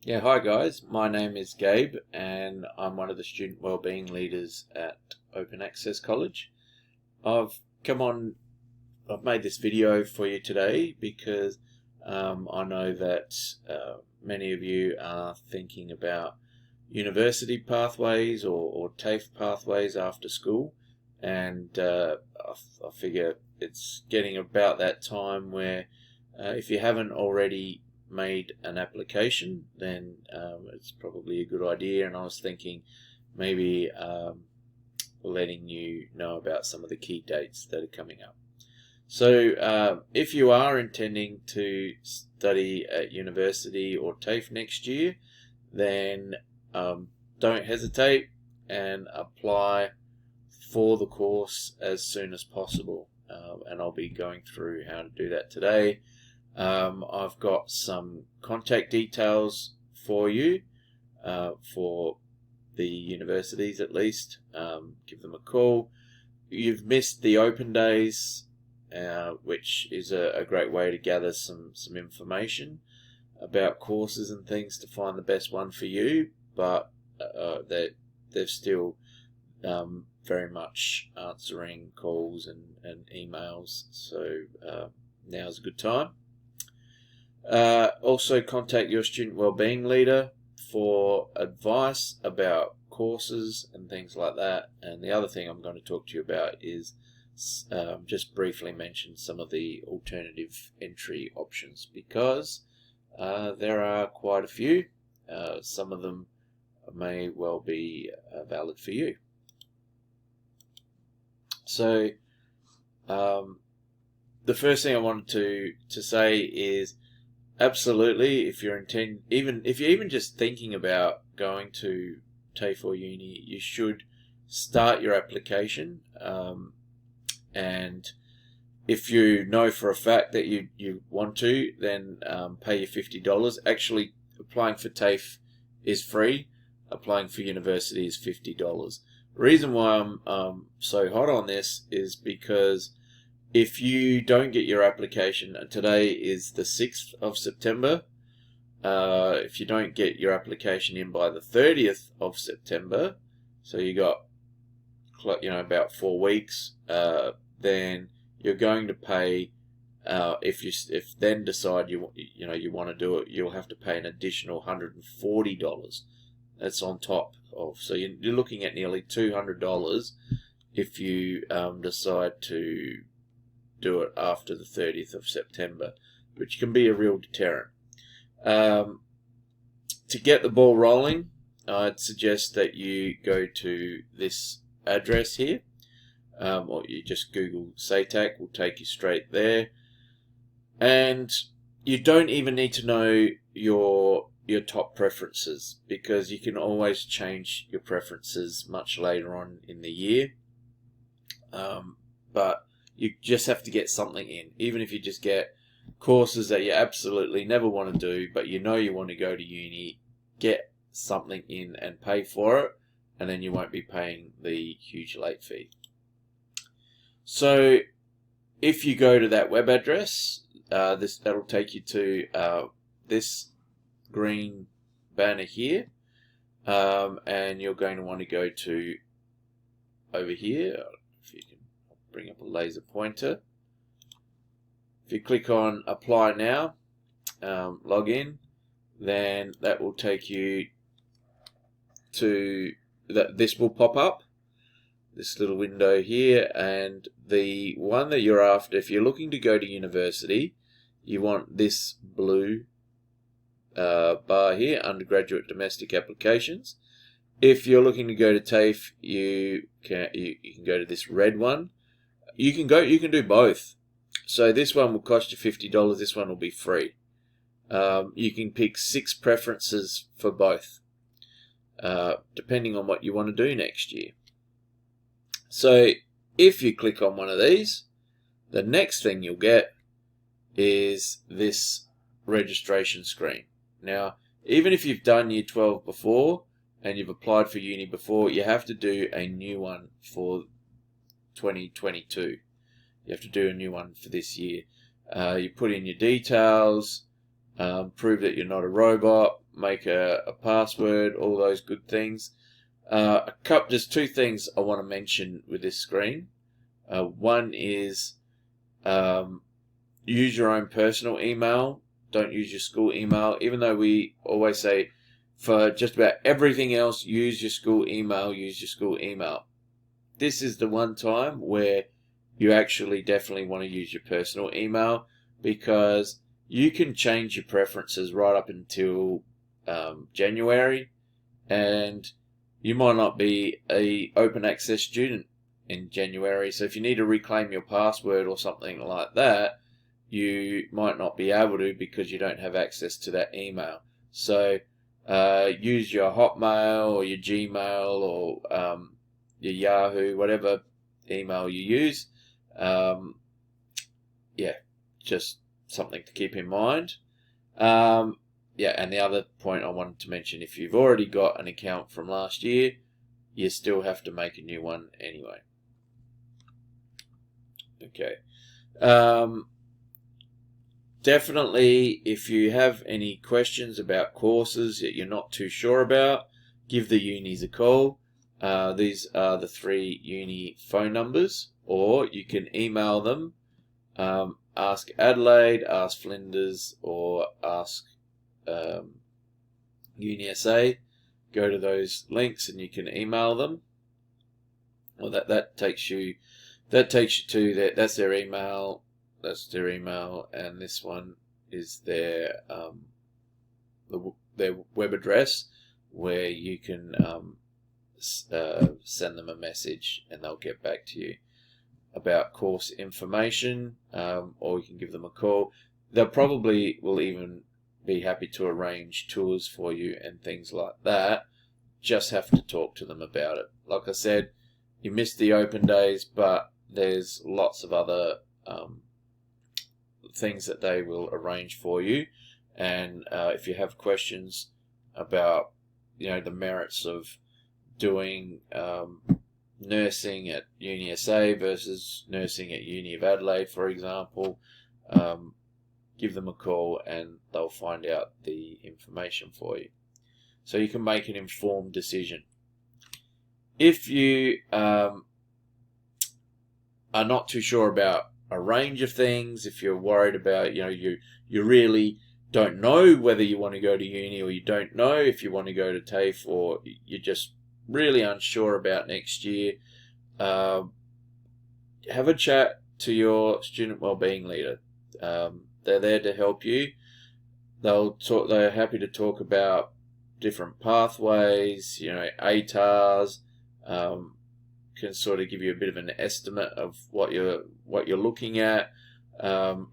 Yeah, hi guys. My name is Gabe and I'm one of the student wellbeing leaders at Open Access College. I've come on, I've made this video for you today because I know that many of you are thinking about university pathways or TAFE pathways after school, and I figure it's getting about that time where if you haven't already made an application, then it's probably a good idea. And I was thinking maybe letting you know about some of the key dates that are coming up. So if you are intending to study at university or TAFE next year, then don't hesitate and apply for the course as soon as possible. And I'll be going through how to do that today. I've got some contact details for you for the universities at least. Give them a call. You've missed the open days, which is a great way to gather some information about courses and things to find the best one for you, but they're still very much answering calls and emails, so now's a good time. Also contact your student wellbeing leader for advice about courses and things like that. And the other thing I'm going to talk to you about is just briefly mention some of the alternative entry options, because there are quite a few. Some of them may well be valid for you. So the first thing I wanted to say is, absolutely, if you're even just thinking about going to TAFE or uni, you should start your application. And if you know for a fact that you want to, then pay your $50. Actually, applying for TAFE is free. Applying for university is $50. The reason why I'm so hot on this is because if you don't get your application, and today is the 6th of September, if you don't get your application in by the 30th of September, so you got about 4 weeks, then you're going to pay. If then decide you want to do it, you'll have to pay an additional $140. That's on top of, so you're looking at nearly $200 if you decide to do it after the 30th of September, which can be a real deterrent. To get the ball rolling, I'd suggest that you go to this address here, or you just Google Satac, will take you straight there. And you don't even need to know your top preferences, because you can always change your preferences much later on in the year. But you just have to get something in. Even if you just get courses that you absolutely never want to do, but you know you want to go to uni, get something in and pay for it, and then you won't be paying the huge late fee. So if you go to that web address, that'll take you to this green banner here, and you're going to want to go to over here. If you can bring up a laser pointer. If you click on apply now, log in, then that will take you to this will pop up, this little window here, and the one that you're after, if you're looking to go to university, you want this blue bar here, undergraduate domestic applications. If you're looking to go to TAFE, you can go to this red one. You can do both. So this one will cost you $50. This one will be free. You can pick 6 preferences for both, depending on what you want to do next year. So if you click on one of these, the next thing you'll get is this registration screen. Now, even if you've done year 12 before and you've applied for uni before, you have to do a new one for 2022. You have to do a new one for this year. You put in your details, prove that you're not a robot, make a password, all those good things. There's two things I want to mention with this screen. One is use your own personal email. Don't use your school email, even though we always say for just about everything else, use your school email, use your school email. This is the one time where you actually definitely want to use your personal email, because you can change your preferences right up until January, and you might not be a open access student in January. So if you need to reclaim your password or something like that, you might not be able to because you don't have access to that email. So use your Hotmail or your Gmail or your Yahoo, whatever email you use. Yeah, just something to keep in mind. Yeah, and the other point I wanted to mention, if you've already got an account from last year, you still have to make a new one anyway. Okay. Definitely, if you have any questions about courses that you're not too sure about, give the unis a call. These are the 3 uni phone numbers, or you can email them. Ask Adelaide, ask Flinders, or ask UniSA. Go to those links and you can email them. Well, that takes you to that's their email. That's their email, and this one is their web address, where you can send them a message and they'll get back to you about course information, or you can give them a call. They'll probably will even be happy to arrange tours for you and things like that. Just have to talk to them about it. Like I said, you missed the open days, but there's lots of other things that they will arrange for you. And if you have questions about the merits of doing nursing at UniSA versus nursing at Uni of Adelaide, for example, give them a call and they'll find out the information for you, so you can make an informed decision. If you are not too sure about a range of things, if you're worried about, you really don't know whether you want to go to uni, or you don't know if you want to go to TAFE, or you're just really unsure about next year, have a chat to your student wellbeing leader. They're there to help you. They're happy to talk about different pathways, ATARs, can sort of give you a bit of an estimate of what you're looking at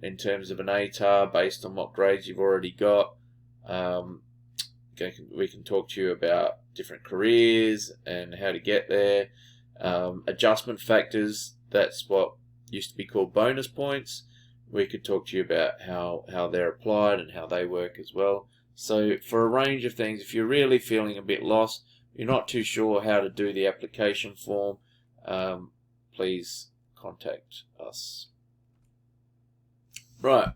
in terms of an ATAR based on what grades you've already got. We can talk to you about different careers and how to get there. Adjustment factors, that's what used to be called bonus points. We could talk to you about how they're applied and how they work as well. So for a range of things, if you're really feeling a bit lost, you're not too sure how to do the application form, please contact us. Right.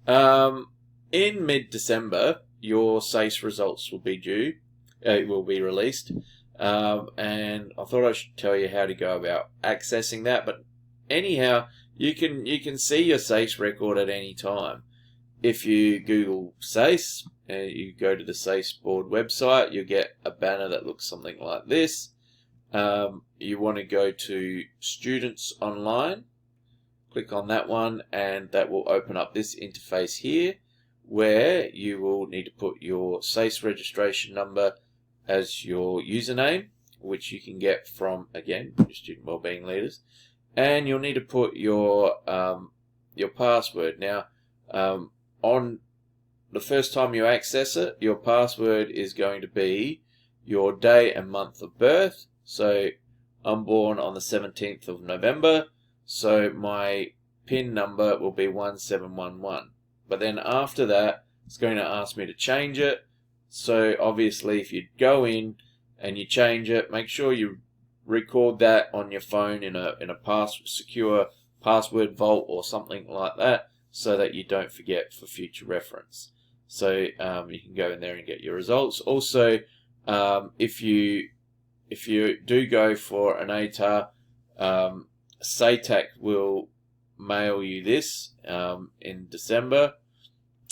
In mid-December, your SACE results will be due. It will be released. And I thought I should tell you how to go about accessing that. But anyhow, you can see your SACE record at any time. If you Google SACE, you go to the SACE board website, you'll get a banner that looks something like this. You want to go to Students Online. Click on that one, and that will open up this interface here, where you will need to put your SACE registration number as your username, which you can get from, again, your student wellbeing leaders, and you'll need to put your password. Now, on the first time you access it, your password is going to be your day and month of birth. So I'm born on the 17th of November, so my PIN number will be 1711. But then after that, it's going to ask me to change it. So obviously, if you go and you change it, make sure you record that on your phone in a secure password vault or something like that, so that you don't forget for future reference. So you can go in there and get your results. Also, if you do go for an ATAR, Satac will mail you this in December,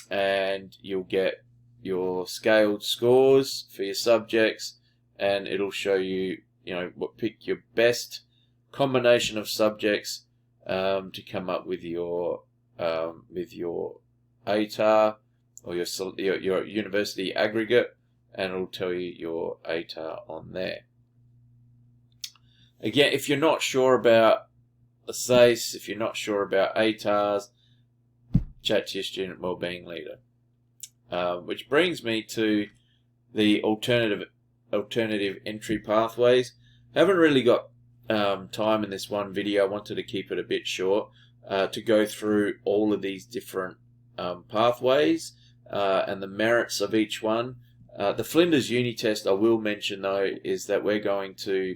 and you'll get your scaled scores for your subjects, and it'll show you, pick your best combination of subjects to come up with your ATAR or your university aggregate, and it'll tell you your ATAR on there. Again, if you're not sure about the SACE, if you're not sure about ATARs, chat to your student wellbeing leader. Which brings me to the alternative entry pathways. I haven't really got time in this one video. I wanted to keep it a bit short to go through all of these different pathways and the merits of each one. The Flinders Uni test, I will mention though, is that we're going to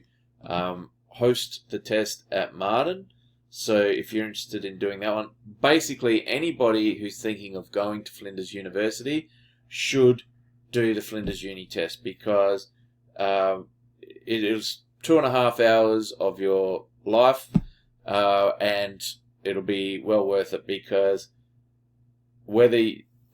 host the test at Martin. So if you're interested in doing that one, basically anybody who's thinking of going to Flinders University should do the Flinders Uni test, because it is 2.5 hours of your life, and it'll be well worth it, because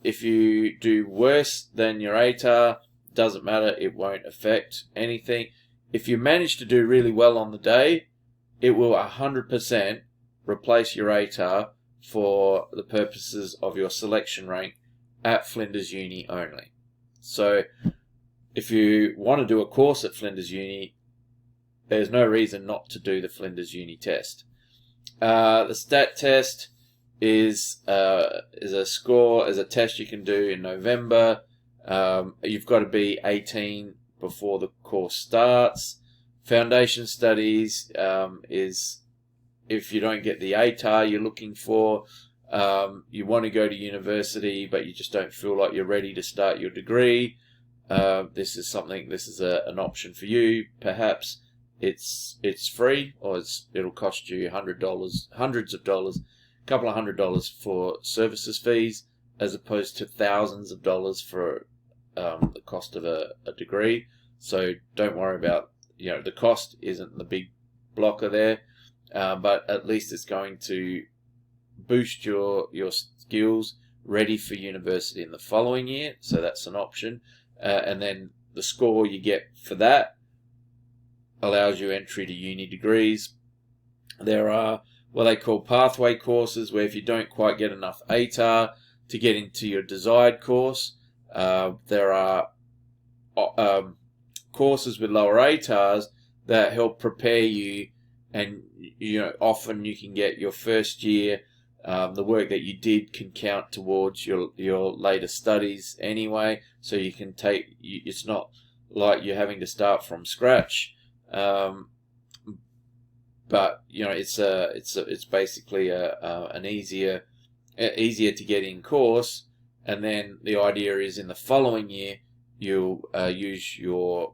if you do worse than your ATAR, doesn't matter, it won't affect anything. If you manage to do really well on the day, it will 100% replace your ATAR for the purposes of your selection rank at Flinders Uni only. So if you want to do a course at Flinders Uni, there's no reason not to do the Flinders Uni test. The stat test is a test you can do in November. You've got to be 18 before the course starts. Foundation studies is if you don't get the ATAR you're looking for, you want to go to university but you just don't feel like you're ready to start your degree. This is an option for you. Perhaps it's free, or it'll cost you hundreds of dollars, a couple of $100 for services fees, as opposed to thousands of dollars for the cost of a degree. So don't worry about, the cost isn't the big blocker there, but at least it's going to boost your skills ready for university in the following year. So that's an option, and then the score you get for that allows you entry to uni degrees. There are what they call pathway courses, where if you don't quite get enough ATAR to get into your desired course, there are courses with lower ATARs that help prepare you, and often you can get your first year, the work that you did can count towards your later studies anyway, so you can it's not like you're having to start from scratch, but it's basically an easier to get in course. And then the idea is in the following year you'll use your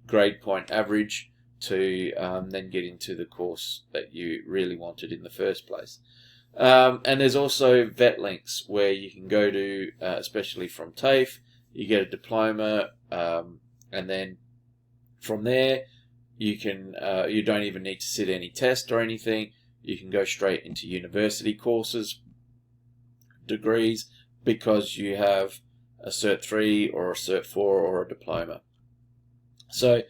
grade point average to then get into the course that you really wanted in the first place. And there's also vet links where you can go to, especially from TAFE, you get a diploma, and then from there you don't even need to sit any test or anything. You can go straight into university courses, degrees, because you have a Cert 3 or a Cert 4 or a diploma. So,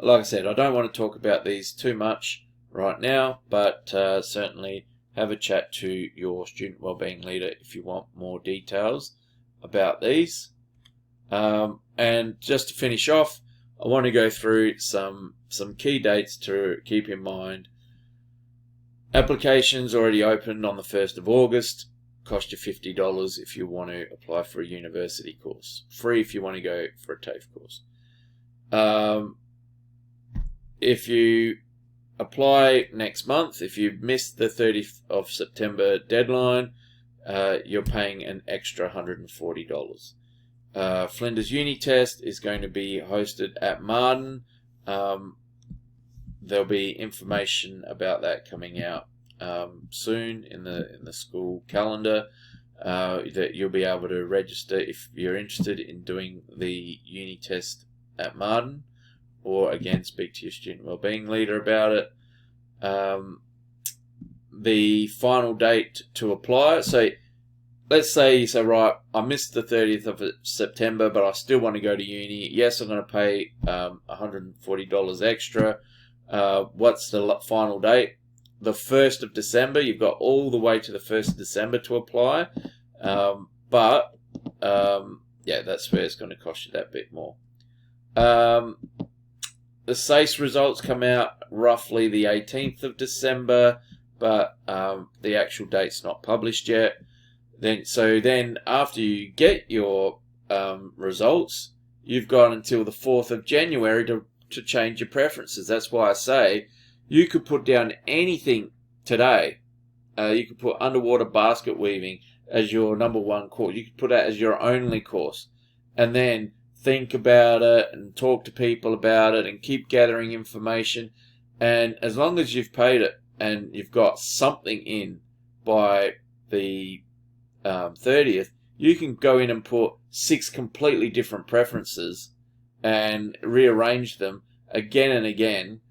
like I said, I don't want to talk about these too much right now, but certainly have a chat to your student wellbeing leader if you want more details about these. And just to finish off, I want to go through some key dates to keep in mind. Applications already opened on the 1st of August. Cost you $50 if you want to apply for a university course. Free if you want to go for a TAFE course. If you apply next month, if you missed the 30th of September deadline, you're paying an extra $140. Flinders Uni test is going to be hosted at Martin. There'll be information about that coming out soon in the school calendar. that you'll be able to register if you're interested in doing the uni test at Marden, or again speak to your student wellbeing leader about it. The final date to apply, so let's say you say, right, I missed the 30th of September, but I still want to go to uni. Yes, I'm going to pay $140 extra. What's the final date? The 1st of December. You've got all the way to the 1st of December to apply. Yeah, that's where it's going to cost you that bit more. The SACE results come out roughly the 18th of December, but the actual date's not published yet. Then after you get your results, you've got until the 4th of January to change your preferences. That's why I say you could put down anything today. You could put underwater basket weaving as your #1 course. You could put that as your only course, and then think about it and talk to people about it and keep gathering information. And as long as you've paid it and you've got something in by the 30th, you can go in and put 6 completely different preferences and rearrange them again and again,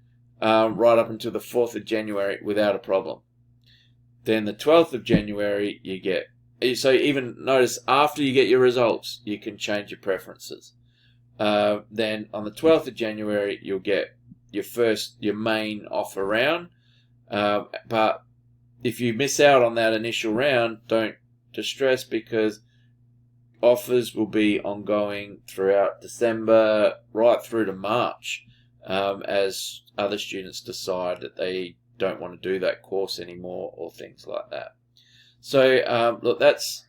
right up until the 4th of January without a problem. Then the 12th of January you get, so even notice after you get your results you can change your preferences. Then on the 12th of January you'll get your main offer round, but if you miss out on that initial round, don't distress, because offers will be ongoing throughout December right through to March, as other students decide that they don't want to do that course anymore or things like that. So look, that's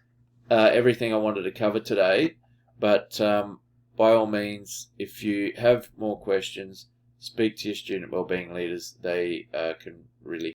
everything I wanted to cover today, but by all means, if you have more questions, speak to your student wellbeing leaders. They can really